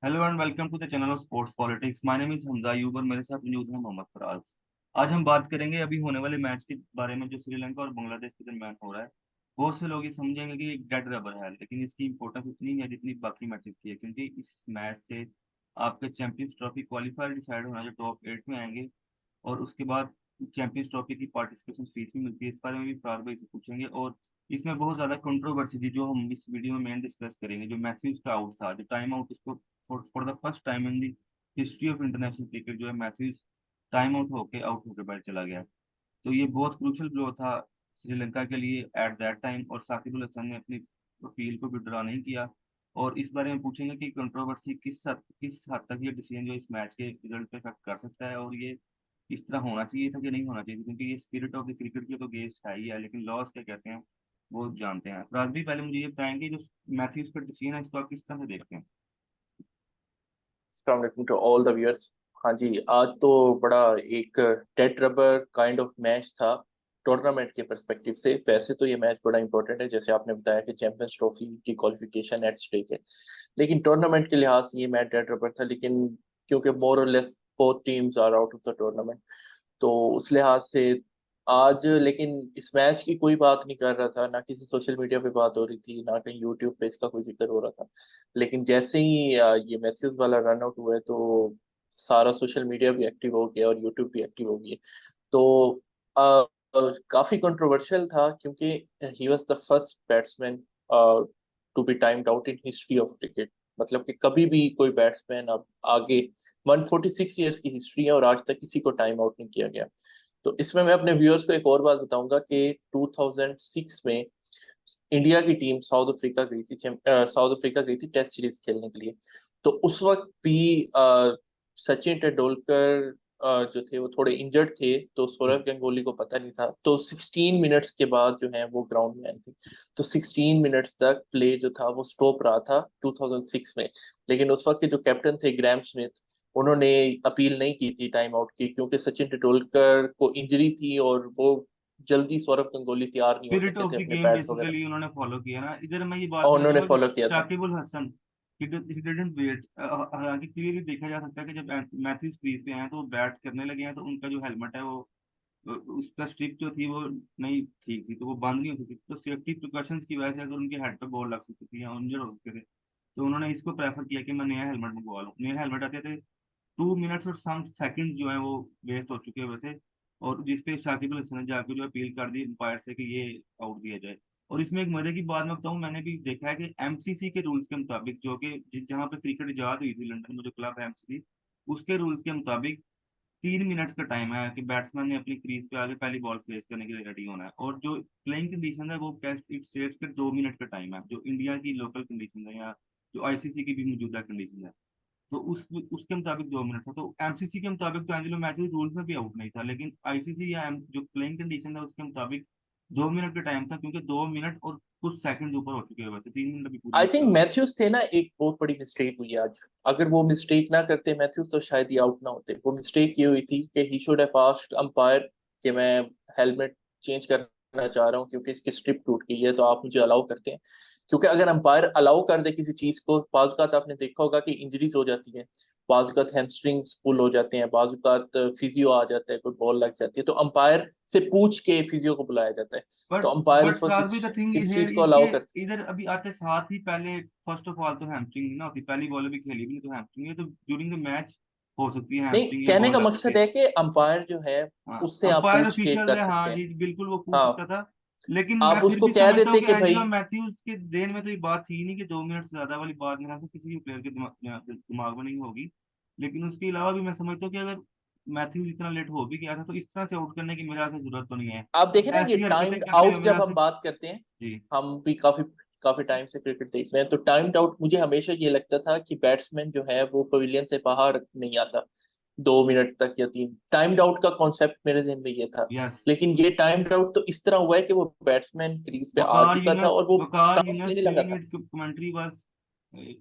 Hello and welcome to the channel of sports politics. My name is Hamza Ayub और मेरे साथ मौजूद है मोहम्मद फराज। आज हम बात करेंगे अभी होने वाले मैच के बारे में जो श्रीलंका और बांग्लादेश के दरमियान हो रहा है। बहुत से लोग ये समझेंगे कि एक डेड रबर है, लेकिन इसकी इंपॉर्टेंस उतनी है जितनी बाकी मैचेस की है, क्योंकि इस मैच से आपके चैंपियंस ट्रॉफी क्वालिफायर डिसाइड होना, जो टॉप 8 में आएंगे। और उसके बाद चैंपियंस ट्रॉफी की पार्टिसिपेशन फीस भी मिलती है। इस बारे में भी फरार भाई से पूछेंगे। और इसमें बहुत ज्यादा कंट्रोवर्सी थी जो हम इस वीडियो में मेन डिस्कस करेंगे। जो मैथ्यूज का आउट था, जो टाइम आउट, उसको for the first time in the history of international cricket जो है मैथ्यूज टाइम आउट होकर बैठ चला गया। तो ये बहुत क्रूशल ब्लो था श्रीलंका के लिए एट दैट टाइम, और साकिब अल हसन ने अपनी अपील को विड्रॉ नहीं किया। और इस बारे में पूछेंगे कि कंट्रोवर्सी किस हद तक ये डिसीजन जो इस मैच के रिजल्ट पे इफेक्ट कर सकता है, और ये इस तरह होना चाहिए था कि नहीं होना चाहिए, क्योंकि ये स्पिरिट ऑफ द क्रिकेट की तो गेस्ट है ही है, लेकिन लॉस क्या कहते हैं वो जानते हैं। राजवी, पहले मुझे ये बताएंगे जो मैथ्यूज का डिसीजन है इसको आप किस तरह से देखते हैं। अस्सलाम वालेकुम टू ऑल द व्यूअर्स। हाँ जी, आज तो बड़ा एक dead rubber kind of match था टूर्नामेंट के पर्सपेक्टिव से। वैसे तो ये मैच बड़ा इंपॉर्टेंट है, जैसे आपने बताया कि चैंपियंस ट्रॉफी की क्वालिफिकेशन एट स्टेक है, लेकिन टूर्नामेंट के लिहाज से ये मैच डेड रबर था। लेकिन क्योंकि मोर और less both teams are out of the tournament, तो उस लिहाज से आज, लेकिन इस मैच की कोई बात नहीं कर रहा था, ना किसी सोशल मीडिया पे बात हो रही थी, ना कहीं यूट्यूब पे इसका कोई जिक्र हो रहा था। लेकिन जैसे ही ये मैथ्यूज वाला रन आउट हुआ है, तो सारा सोशल मीडिया भी एक्टिव हो गया और यूट्यूब भी एक्टिव हो गया। तो काफी कंट्रोवर्शियल था, क्योंकि he was the first batsman to be timed out in history of cricket. मतलब कि कभी भी कोई बैट्समैन अब आगे 146 ईयर्स की हिस्ट्री है और आज तक किसी को टाइम आउट नहीं किया गया। तो इसमें मैं अपने व्यूअर्स को एक और बात बताऊंगा कि 2006 में इंडिया की टीम साउथ अफ्रीका गई थी टेस्ट सीरीज खेलने के लिए। तो उस वक्त भी सचिन तेंदुलकर जो थे वो थोड़े इंजर्ड थे, तो सौरव गंगोली को पता नहीं था। तो 16 मिनट्स के बाद जो है वो ग्राउंड में आए थे। तो 16 मिनट्स तक प्ले जो था वो स्टॉप रहा था 2006 में। लेकिन उस वक्त के जो कैप्टन थे ग्रैम स्मिथ, उन्होंने अपील नहीं की थी टाइम आउट की, क्योंकि सचिन तेंदुलकर को इंजरी थी और वो जल्दी सौरव गंगुली तैयार नहीं हो स्पिरिट सके ऑफ थे द अपने गेम पैड्स वगैरह, बेसिकली उन्होंने फॉलो किया ना। इधर मैं ये बात और कहना उन्होंने चाहूंगा कि फॉलो किया था। Shakib Al Hasan he didn't wait. हालांकि क्लियरली देखा जा सकता है कि जब मैथ्यूज क्रीज पे हैं तो वो बैट करने लगे हैं, तो उनका जो हेलमेट है वो उसका स्ट्रिप जो थी वो नहीं ठीक थी, तो वो बंद नहीं हो सकती। तो सेफ्टी प्रिकॉशंस की वजह से अगर उनके हेड पे बॉल लग सकती थी या इंजर हो सकते थे, तो उन्होंने इसको प्रेफर किया कि मैं नया हेलमेट मंगवा लूँ। नया हेलमेट आते थे 2 मिनट्स और सम सेकंड जो है वो वेस्ट हो चुके हुए थे, और जिसपे शाकिब अल हसन ने जाकर जो अपील कर दी अंपायर से कि ये आउट दिया जाए। और इसमें एक मजे की बात मैं बताऊं, मैंने भी देखा है कि एमसीसी के रूल्स के मुताबिक, जो कि जहाँ पे क्रिकेट इजाद हुई थी लंदन में, जो क्लब है एमसीसी, उसके रूल्स के मुताबिक 3 मिनट्स का टाइम है कि बैट्समैन ने अपनी क्रीज पे आगे पहली बॉल फेस करने के लिए रेडी होना है। और जो प्लेइंग कंडीशन है वो इट स्टेट्स के 2 मिनट का टाइम है, जो इंडिया की लोकल कंडीशन है या जो आईसीसी की भी मौजूदा कंडीशन है। तो उसके मुताबिक 2 मिनट था। तो एमसीसी के मुताबिक तो एंजेलो मैथ्यूज रूल्स में भी आउट नहीं था, लेकिन आईसीसी या जो प्लेइंग कंडीशन है उसके मुताबिक 2 मिनट का टाइम था, क्योंकि 2 मिनट और कुछ सेकंड ऊपर हो चुके हुए थे, 3 मिनट अभी पूरे आई नहीं थिंक हुए थे। मैथ्यूज थे ना, एक बहुत बड़ी मिस्टेक हुई आज। अगर वो मिस्टेक ना करते मैथ्यूज, तो शायद ये आउट ना होते। वो मिस्टेक ये हुई थी कि he should have asked umpire कि मैं हेलमेट चेंज करना चाह रहा हूँ क्योंकि इसकी स्ट्रिप टूट गई है, तो आप मुझे अलाउ करते हैं। क्योंकि अगर अंपायर अलाउ कर दे किसी चीज को, बाज़ आपने देखा होगा कि इंजरीज हो जाती है, बाज़ हैमस्ट्रिंग्स पुल हो जाते हैं, बाज़ फिजियो आ जाता है, कोई बॉल लग जाती है, तो अंपायर से पूछ के फिजियो को बुलाया जाता है। तो बट अंपायर बट उस वक्त राजवी, द थिंग इज इस हियर चीज को इज के अलाउ कर। इधर अभी आते साथ ही पहले फर्स्ट ऑफ ऑल तो हैमस्ट्रिंग ना होती, पहली बॉल भी खेली भी नहीं तो हैमस्ट्रिंग है, तो ड्यूरिंग द मैच हो सकती है नहीं, हैमस्ट्रिंग या कहने बॉल का लग सके। मकसद है कि अंपायर जो है हाँ, उससे आप अंपायर पूछ के ऑफिशियल कर है, हाँ सकते हैं। जी बिल्कुल वो पूछ हाँ, सकता था। लेकिन मैं आप फिर उसको भी कह समझता हूँ देते कि कि एंजेलो भाई। मैथ्यूज के देन में तो ये बात थी नहीं कि 2 मिनट से ज्यादा वाली बात मेरा किसी भी प्लेयर के दिमाग में नहीं होगी। लेकिन उसके अलावा भी मैं समझता हूँ कि अगर मैथ्यूज इतना लेट हो भी गया था तो इस तरह से आउट करने की मेरे ख्याल से जरूरत तो नहीं है। आप देखें ना, ये ऐसी हरकतें टाइम्ड करने में आउट मेरे जब ख्याल हम से। बात करते हैं, जी। हम भी काफी काफी टाइम से क्रिकेट देख रहे हैं, तो टाइम्ड आउट मुझे हमेशा ये लगता था कि बैट्समैन जो है वो पवेलियन से बाहर नहीं आता 2 मिनट तक या 3। टाइम्ड आउट का कॉन्सेप्ट मेरे जहन में ये था। यस। लेकिन ये टाइम्ड आउट तो इस तरह हुआ है कि वो बैट्समैन क्रीज पे आ चुका था और वो वकार स्टांस यूनस लेने लगा ड्यूरिंग था। It commentary was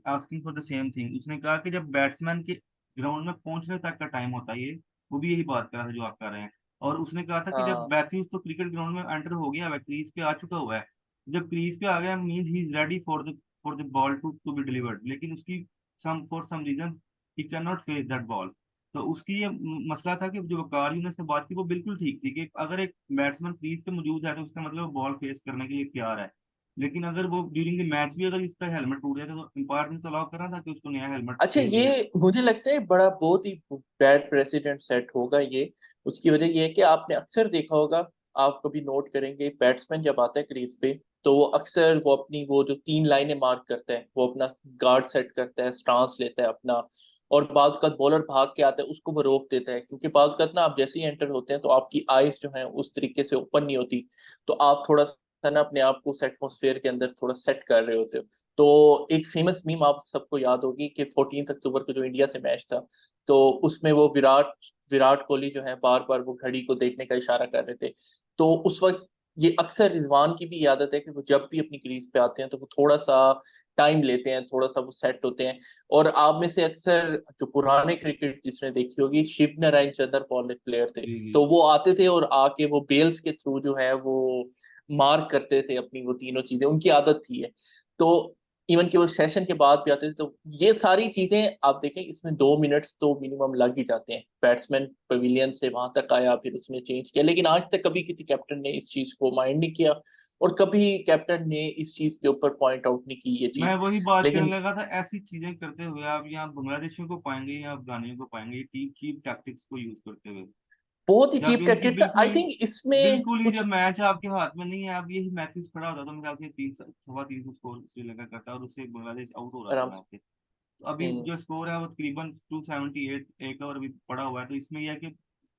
asking for the same thing. उसने कहा कि जब बैट्समैन के ग्राउंड में पहुंचने तक का टाइम होता है ये, वो भी यही बात कर रहा था जो आप कर रहे हैं। और उसने कहा था कि जब हाँ, मैथ्यूज तो क्रिकेट ग्राउंड में एंटर हो गया है, क्रीज पे आ चुका हुआ है, जब क्रीज पे आ गया means he is ready for the ball to be delivered. लेकिन उसकी for some reason he can not face that ball. तो उसकी ये मसला था कि जो वकार यूनिस ने बात की वो बिल्कुल ठीक थी कि अगर एक बैट्समैन क्रीज पे मौजूद है तो उसका मतलब वो बॉल फेस करने के लिए तैयार है। लेकिन अगर वो ड्यूरिंग द मैच भी अगर इसका हेलमेट टूट जाता तो एम्पायर ने तो अलाउ करना था कि उसको नया हेलमेट अच्छा, खेल ले। ये मुझे लगता है बड़ा बहुत ही बैड प्रेसिडेंट सेट होगा ये। उसकी वजह ये है कि आपने अक्सर देखा होगा, आप कभी नोट करेंगे, बैट्समैन जब आता है क्रीज पे तो वो अक्सर वो अपनी वो जो 3 लाइनें मार्क करता है, वो अपना गार्ड सेट करता है, स्टांस लेता है अपना, और बाद का बॉलर भाग के आता है उसको वो रोक देता है, क्योंकि बाद का ना आप जैसे ही एंटर होते हैं तो आपकी आईज जो है उस तरीके से ओपन नहीं होती, तो आप थोड़ा सा ना अपने आप को उस एटमोसफेयर के अंदर थोड़ा सेट कर रहे होते हो। तो एक फेमस मीम आप सबको याद होगी कि 14 अक्टूबर को जो इंडिया से मैच था, तो उसमें वो विराट विराट कोहली जो है बार बार वो घड़ी को देखने का इशारा कर रहे थे। तो उस वक्त ये अक्सर रिजवान की भी आदत है कि वो जब भी अपनी क्रीज पे आते हैं तो वो थोड़ा सा टाइम लेते हैं, थोड़ा सा वो सेट होते हैं। और आप में से अक्सर जो पुराने क्रिकेट जिसने देखी होगी, शिव नारायण चंदर प्लेयर थे, जी जी। तो वो आते थे और आके वो बेल्स के थ्रू जो है वो मार्क करते थे अपनी वो तीनों चीजें, उनकी आदत थी है। तो इवन कि वो सेशन के बाद भी आते थे, तो ये सारी चीजें आप देखें इसमें 2 मिनट्स तो मिनिमम लग ही जाते हैं। बैट्समैन पवेलियन से वहां तक आया, फिर उसने चेंज किया, लेकिन आज तक कभी किसी कैप्टन ने इस चीज को माइंड नहीं किया, और कभी कैप्टन ने इस चीज के ऊपर पॉइंट आउट नहीं की ये मैं चीज। वही बात करने लेकिन लगा था, ऐसी चीजें करते हुए आप यहाँ बांग्लादेशियों को पाएंगे या अफगानियों को पाएंगे टीम चीप टैक्टिक्स को यूज करते हुए। बहुत ही जब चीप इनकी टैक्टिक था, आई बिल्कुल ही थिंक इसमें बिल्कुल ही जब कुछ। मैच आपके हाथ में नहीं है, अब यही मैचेस खड़ा होता तो मेरे ख्याल से 3 सवा 3 स्कोर श्रीलंका करता और उससे बांग्लादेश आउट हो रहा था आराम मैच से। से। तो अभी हम्म। जो स्कोर है वो तकरीबन 278 एक और अभी पड़ा हुआ है, तो इसमें यह है कि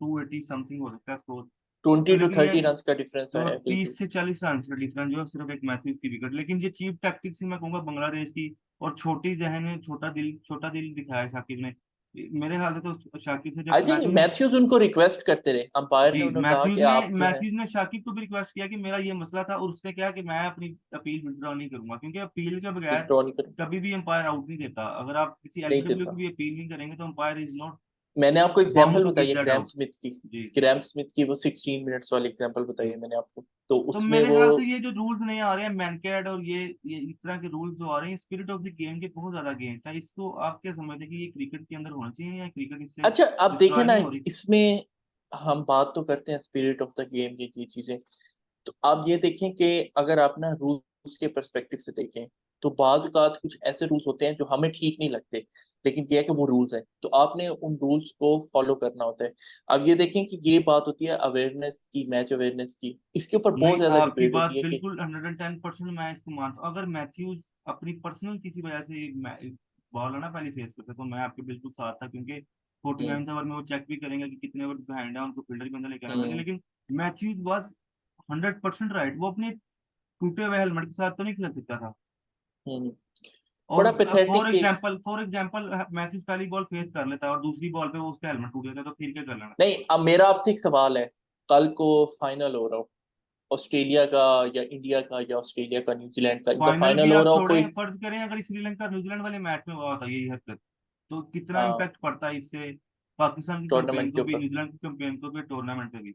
280 समथिंग हो सकता है स्कोर। तो 20 टू लेकिन ये 30 रन का डिफरेंस तो है बिल्कुल। 30 से 40 रन का डिफरेंस जो है सिर्फ एक मैथ्यूज की विकेट। लेकिन ये चीप टैक्टिक्स ही मैं कहूंगा बांग्लादेश की, और छोटी जहन है, छोटा दिल दिखाया शाकिब ने। मेरे ख्याल से तो शाकिब से आई जब थिंक मैथ्यूज, मैथ्यूज उनको रिक्वेस्ट करते रहे, अंपायर जी ने उन्हें कहा कि आप जो है। मैथ्यूज ने शाकिब को भी रिक्वेस्ट किया कि मेरा ये मसला था, और उसने कहा कि मैं अपनी अपील विड्रॉ नहीं करूंगा, क्योंकि अपील के बगैर विथड्रॉ नहीं करो। कभी भी अंपायर आउट नहीं देता। अगर आप किसी नहीं एलबीडब्ल्यू की देता। भी अपील नहीं करेंगे तो अंपायर इज नॉट मैंने आपको बाउंड एग्जांपल टू बताई गिव है दैट ग्रैम आउट। स्मिथ की। जी ग्रैम स्मिथ की वो 16 मिनट्स वाली एग्जांपल बताई जी। है मैंने आपको, तो तो उसमें मेरे वो। ख्याल से ये जो रूल्स नए आ रहे हैं मैनकैड और ये इस तरह के रूल्स जो आ रहे हैं, स्पिरिट ऑफ द गेम के बहुत ज्यादा अगेंस्ट है। इसको आप क्या समझते हैं कि ये क्रिकेट के अंदर होना चाहिए या क्रिकेट इससे अच्छा, आप देखें डिस्ट्रॉय ना, नहीं हो रही? इसमें हम बात तो करते हैं स्पिरिट ऑफ द गेम की चीजें, तो आप ये देखें कि अगर आप ना रूल्स के पर्सपेक्टिव से देखें, तो बाज औक़ात कुछ ऐसे रूल्स होते हैं जो हमें ठीक नहीं लगते, लेकिन ये है कि वो रूल्स है तो आपने उन रूल्स को फॉलो करना होता है। अब ये देखें कि ये बात होती है अवेयरनेस की, मैच अवेयरनेस की, इसके ऊपर बहुत नहीं, ज्यादा आपकी डिबेट बात होती है कि। बिल्कुल 110% मैं इसको मानता हूँ। अगर मैथ्यूज अपनी पर्सनल किसी वजह से बॉल है ना पहले फेस करते तो मैं आपके बिल्कुल साथ था, क्योंकि फोर्टी हम्म। नाइन्थ ओवर में वो चेक भी करेंगे कि कितने ओवर बिहाइंड है, उनको फील्डर के अंदर लेकर आना पड़ेगा। हम्म। लेकिन मैथ्यूज वॉज 100% राइट, वो अपने टूटे हुए हेलमेट के साथ तो नहीं खेल सकता था। हम्म। और बड़ा पैथेटिक एक। फॉर एग्जाम्पल मैथ्यूज पहली बॉल फेस कर लेता है और दूसरी बॉल पे वो उसका हेलमेट टूट जाता है, तो फिर क्या कर लेना? नहीं, अब मेरा आपसे एक सवाल है, कल को फाइनल हो रहा हो ऑस्ट्रेलिया का या इंडिया का, या ऑस्ट्रेलिया का न्यूजीलैंड का, इनका फाइनल भी फाइनल हो आप रहा हो छोड़ें, कोई। फर्ज करें अगर श्रीलंका न्यूजीलैंड वाले मैच में हुआ होता यही हरकत, तो कितना हाँ, इम्पैक्ट पड़ता है इससे पाकिस्तान की कैंपेन टूर्नामेंट के को भी, ऊपर। न्यूजीलैंड की कैंपेन को भी, टूर्नामेंट पे भी।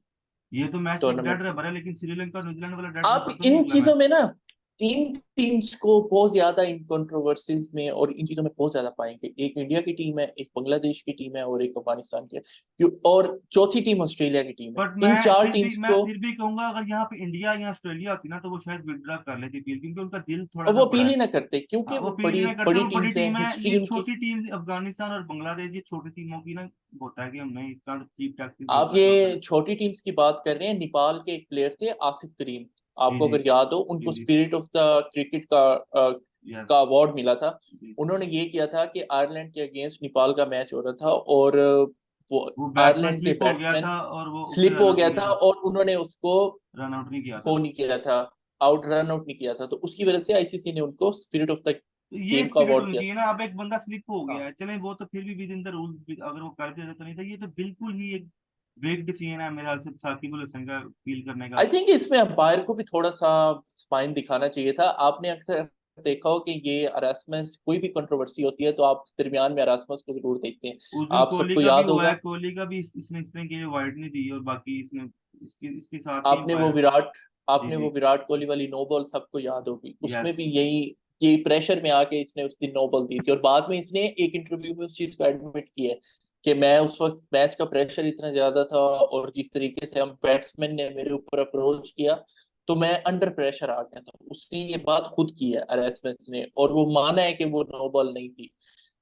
ये तो मैच एक डेड टूर्नामेंट रबर है, लेकिन श्रीलंका न्यूजीलैंड वाला डेड आप रबर तो नहीं इन निकला चीजों मैच। में ना, तीन टीम्स को बहुत ज्यादा इन कंट्रोवर्सीज में और इन चीजों में बहुत ज्यादा पाएंगे। एक इंडिया की टीम है, एक बांग्लादेश की टीम है, और एक अफगानिस्तान की है, और चौथी टीम ऑस्ट्रेलिया की टीम है। बट इन मैं चार फिर भी टीम्स मैं को। फिर भी कहूंगा अगर यहाँ पे इंडिया या ऑस्ट्रेलिया होती ना तो वो शायद विड्रॉ कर लेती अपील, क्योंकि उनका दिल थोड़ा और सा वो बड़ा अपील है। ही ना करते, क्योंकि हाँ, वो वो अपील ही बड़ी नहीं करते, बड़ी वो बड़ी टीम्स हैं, टीम है। हिस्ट्री ये उनकी। छोटी टीम अफगानिस्तान और बांग्लादेश, ये छोटी टीमों की ना होता है कि हम नहीं इस तरह चीप टैक्टिस यूज आप करते होते हैं। ये छोटी टीम्स की बात कर रहे हैं, नेपाल के एक प्लेयर थे आसिफ करीम, जी आपको जी अगर याद हो, जी उनको जी। Spirit of the cricket yes. का अवार्ड मिला था। जी। उन्होंने ये किया था कि आयरलैंड के अगेंस्ट नेपाल का मैच हो रहा था, और वो वो बैट्समैन आयरलैंड के स्लिप हो गया बैट्समैन था और वो उसे स्लिप रन हो आउट गया नहीं किया था, था। और उन्होंने उसको रन आउट नहीं किया था। वो नहीं किया था, आउट रन आउट नहीं किया था, तो उसकी वजह से आईसीसी ने उनको स्पिरिट ऑफ द तो ये गेम का स्पिरिट अवार्ड होनी दिया चाहिए ना। अब एक बंदा स्लिप हो था। गया है, चले वो तो फिर भी विद इन द रूल, अगर वो कर देता तो नहीं था। ये तो बिल्कुल ही एक ब्रेक डिसीजन है मेरे ख्याल से साकिब अल हसन का फील करने का। आई थिंक इसमें अंपायर को भी थोड़ा सा स्पाइन दिखाना चाहिए था। आपने अक्सर देखा हो कि ये अरासमेंट, कोई भी कंट्रोवर्सी होती है तो आप दरमियान में अरासमेंट को जरूर देखते हैं। उस दिन आप कोहली सबको का भी याद हुआ है, होगा, कोहली का भी इसने के वाइड नहीं दी, और बाकी इसने इसके साथ के आपने वो एम्पायर। विराट जी आपने जी। वो विराट कोहली वाली नो बॉल सबको याद होगी, उसमें यस। भी यही ये प्रेशर में आके इसने उस दिन नो बॉल दी थी, और बाद में इसने एक इंटरव्यू में उस चीज को एडमिट किया है कि मैं उस वक्त मैच का प्रेशर इतना ज्यादा था, और जिस तरीके से हम बैट्समैन ने मेरे ऊपर अप्रोच किया, तो मैं अंडर प्रेशर आ गया था। उसने ये बात खुद की है RS ने, और वो माना है कि वो नो बॉल नहीं थी।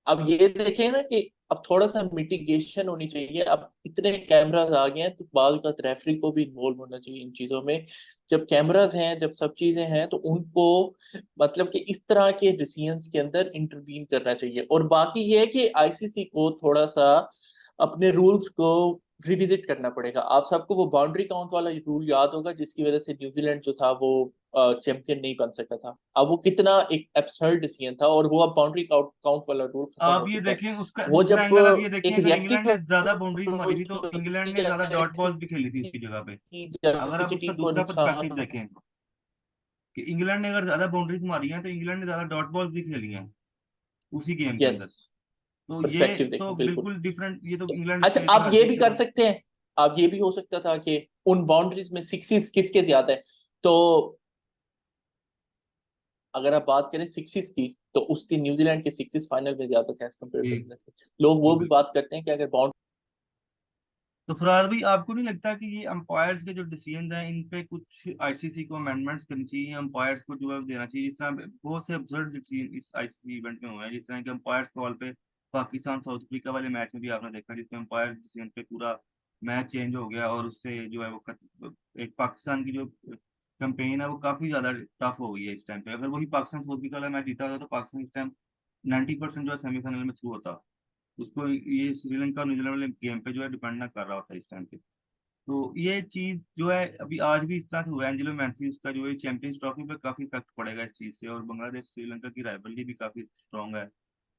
अब ये देखें ना कि अब थोड़ा सा मिटिगेशन होनी चाहिए। अब इतने कैमरास आ गए हैं, तो बाल का रेफरी को भी इन्वॉल्व होना चाहिए इन चीजों में। जब कैमरास हैं, जब सब चीजें हैं, तो उनको मतलब कि इस तरह के डिसीजंस के अंदर इंटरवीन करना चाहिए। और बाकी ये है कि ICC को थोड़ा सा अपने रूल्स को रिविजिट करना पड़ेगा। आप सबको वो बाउंड्री काउंट वाला रूल याद होगा, जिसकी वजह से न्यूजीलैंड जो था वो चैंपियन नहीं बन सका था। अब वो कितना एक एब्सर्ड डिसीजन था, और वो अब बाउंड्री काउंट काउंट वाला रूल खत्म आप हो ये चुका है। देखें उसका वो दूसरा जब एंगल, आप ये एक देखें अगर इंग्लैंड रिएक्टिव ने ज्यादा बाउंड्रीज मारी थी अप्रोच तो इंग्लैंड होती ने है ज्यादा डॉट बॉल्स भी खेली थी ICC उसकी जगह पे। की, जब अगर आप किसी उसका टीम को दूसरा पर्सपेक्टिव नुकसान देखें कि इंग्लैंड ने अगर ज्यादा बाउंड्रीज मारी हैं तो इंग्लैंड ने ज्यादा डॉट बॉल्स भी खेली हैं उसी गेम के यस अंदर। तो ये पर्सपेक्टिव तो देखें बिल्कुल। बिल्कुल डिफरेंट, ये तो तो इंग्लैंड अच्छा, इसमें तो आप हार ये गई भी थी कर तो। सकते हैं। आप ये भी हो सकता था कि उन बाउंड्रीज में सिक्सिस किसके ज्यादा है। तो अगर आप बात करें सिक्सिस की, तो उस दिन न्यूजीलैंड के सिक्सिस फाइनल में ज्यादा थे एज कम्पेयर टू जी इंग्लैंड के। लोग जी वो भी बिल्कुल। बात करते हैं कि अगर बाउंड्री तो फराज भाई आपको नहीं लगता कि ये अंपायर्स के जो डिसीजन हैं इन पे कुछ आईसीसी को अमेंडमेंट्स करनी चाहिए, अंपायर्स को जो है वो देना चाहिए? जिस तरह बहुत से अब्सर्ड डिसीजन इस आईसीसी इवेंट में हुए हैं, जिस तरह के अंपायर्स कॉल पे पाकिस्तान साउथ अफ्रीका वाले मैच में भी आपने देखा जिसमें अंपायर डिसीजन पे पूरा मैच चेंज हो गया, और उससे जो है वो एक पाकिस्तान की जो कैंपेन है वो काफी ज्यादा टफ हो गई है इस टाइम पे। अगर वही पाकिस्तान साउथ अफ्रीका वाला मैच जीता होता तो पाकिस्तान इस टाइम 90% जो है सेमीफाइनल में थ्रू होता। उसको ये श्रीलंका और न्यूजीलैंड वाले गेम पे जो है डिपेंड ना कर रहा होता इस टाइम पे। तो ये चीज जो है अभी आज भी इस तरह से हुआ है, एंजेलो मैथ्यूज का जो है चैंपियंस ट्रॉफी पे काफी इफेक्ट पड़ेगा इस चीज से। और बांग्लादेश श्रीलंका की राइवलरी भी काफी स्ट्रांग है,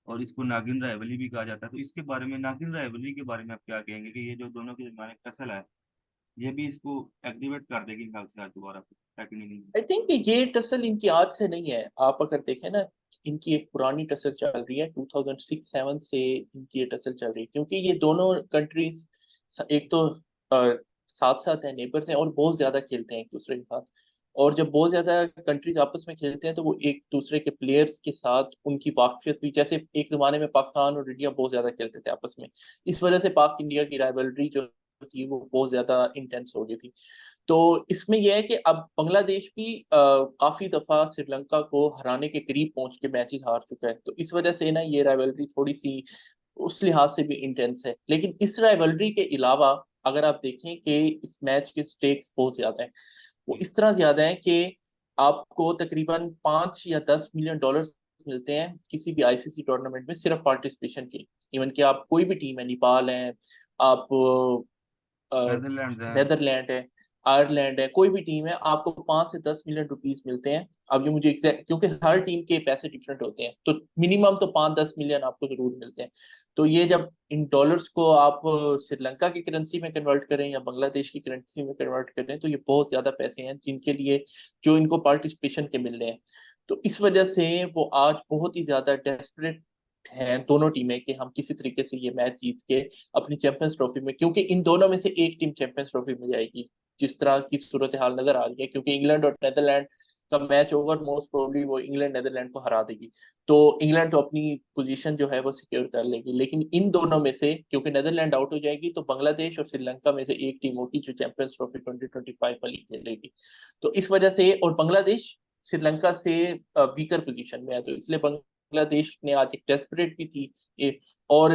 और इसको नागिन राइवलरी भी कहा जाता है। तो इसके बारे में, नागिन राइवलरी के बारे में आप क्या कहेंगे कि ये जो दोनों के दरमियान एक टसल है, ये भी इसको एक्टिवेट कर देगी ख्याल से आज दोबारा है कि नहीं? आई थिंक ये टसल इनकी आज से नहीं है। आप अगर देखें ना, इनकी एक पुरानी टसल चल रही है 2006-7 से। इनकी ये टसल चल रही है क्योंकि ये दोनों कंट्रीज एक तो साथ साथ है, नेबर्स हैं, और बहुत ज्यादा खेलते हैं एक दूसरे के साथ। और जब बहुत ज्यादा कंट्रीज आपस में खेलते हैं, तो वो एक दूसरे के प्लेयर्स के साथ उनकी वाकफियत भी, जैसे एक जमाने में पाकिस्तान और इंडिया बहुत ज्यादा खेलते थे आपस में, इस वजह से पाक इंडिया की राइवलरी जो थी वो बहुत ज्यादा इंटेंस हो गई थी। तो इसमें यह है कि अब बांग्लादेश भी काफी दफा श्रीलंका को हराने के करीब पहुंच के मैचेस हार चुका है। तो इस वजह से ना ये राइवलरी थोड़ी सी उस लिहाज से भी इंटेंस है। लेकिन इस राइवलरी के अलावा अगर आप देखें कि इस मैच के स्टेक्स बहुत ज्यादा हैं। वो जी इस तरह ज्यादा है कि आपको तकरीबन 5 या 10 मिलियन डॉलर मिलते हैं किसी भी ICC टूर्नामेंट में, सिर्फ पार्टिसिपेशन के। इवन कि आप कोई भी टीम है, नेपाल है, आप नेदरलैंड्स है। नेदरलैंड है, आयरलैंड है, कोई भी टीम है, आपको 5 से 10 मिलियन रुपीस मिलते हैं। अब ये मुझे एग्जैक्ट, क्योंकि हर टीम के पैसे डिफरेंट होते हैं, तो मिनिमम तो 5-10 मिलियन आपको जरूर मिलते हैं। तो ये जब इन डॉलर्स को आप श्रीलंका की करेंसी में कन्वर्ट करें या बांग्लादेश की करेंसी में कन्वर्ट करें, तो ये बहुत ज्यादा पैसे हैं जिनके लिए, जो इनको पार्टिसिपेशन के मिल रहे हैं। तो इस वजह से वो आज बहुत ही ज्यादा डेस्परेट हैं दोनों टीमें कि हम किसी तरीके से ये मैच जीत के अपनी चैंपियंस ट्रॉफी में, क्योंकि इन दोनों में से एक टीम चैंपियंस ट्रॉफी में जाएगी जिस तरह की सूरत हाल नजर आ रही है। क्योंकि इंग्लैंड और नेदरलैंड का मैच होगा, मोस्ट प्रोबेबली वो इंग्लैंड नेदरलैंड को हरा देगी। तो इंग्लैंड तो अपनी पोजीशन जो है वो सिक्योर कर लेगी। लेकिन इन दोनों में से क्योंकि नेदरलैंड आउट हो जाएगी, तो बांग्लादेश और श्रीलंका में से एक टीम होगी जो चैंपियंस ट्रॉफी 2025 वाली खेलेगी। तो इस वजह से, और बांग्लादेश श्रीलंका से वीकर पोजीशन में है, तो इसलिए बांग्लादेश ने आज एक डेस्परेट भी थी ये। और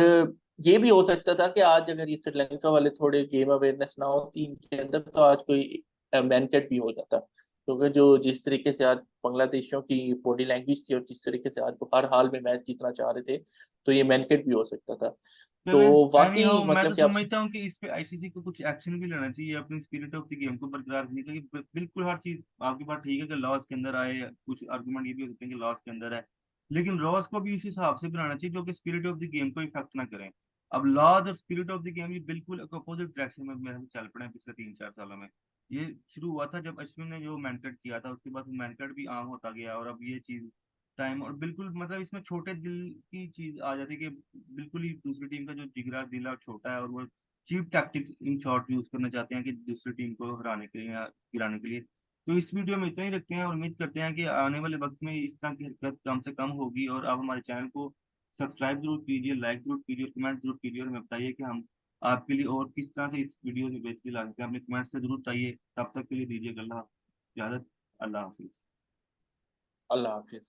ये भी हो सकता था कि आज अगर ये श्रीलंका वाले थोड़े गेम अवेयरनेस ना होती इनके अंदर, तो आज कोई मैनकेट भी हो जाता। क्योंकि जो जिस तरीके से आज बांग्लादेशियों की बॉडी लैंग्वेज थी, और जिस तरीके से आज वो हर हाल में मैच जीतना चाह रहे थे, तो ये मैनकेट भी हो सकता था। तो चले एनी हाउ, वाकई मैं तो मतलब कि आप समझता हूँ कि इस पे आईसीसी को कुछ एक्शन भी लेना चाहिए अपनी स्पिरिट ऑफ द गेम को बरकरार रखने के लिए। बिल्कुल हर चीज आपकी बात ठीक है कि लॉस के अंदर आए, कुछ आर्गुमेंट ये भी हो सकते हैं कि लॉस के अंदर है, लेकिन लॉस को भी उस हिसाब से बनाना चाहिए जो कि स्पिरिट ऑफ द गेम को इफेक्ट ना करें। अब लॉज और स्पिरिट ऑफ द गेम ये बिल्कुल अपोजिट डायरेक्शन में मेरे से चल पड़े हैं पिछले 3-4 सालों में। ये शुरू हुआ था जब अश्विन ने जो मैनकट किया था, उसके बाद मैनकट भी आम होता गया, और अब ये चीज टाइम और बिल्कुल मतलब इसमें छोटे दिल की चीज आ जाती है कि बिल्कुल ही दूसरी टीम का जो जिगरा दिल है वो छोटा है, और वो cheap tactics in short use करना चाहते हैं कि दूसरी टीम को हराने के लिए या गिराने के लिए। तो इस वीडियो में इतना ही रखते हैं और उम्मीद करते हैं कि आने वाले वक्त में इस तरह की हरकत कम से कम होगी। और आप हमारे चैनल को सब्सक्राइब जरूर कीजिए, लाइक जरूर कीजिए और कमेंट जरूर कीजिए, और हमें बताइए कि हम आपके लिए और किस तरह से इस वीडियो में बेहतरी ला सकते हैं। अपने कमेंट से जरूर बताइए। तब तक के लिए दीजिए अल्लाह इजाज़त। अल्लाह हाफिज़। अल्लाह हाफिज।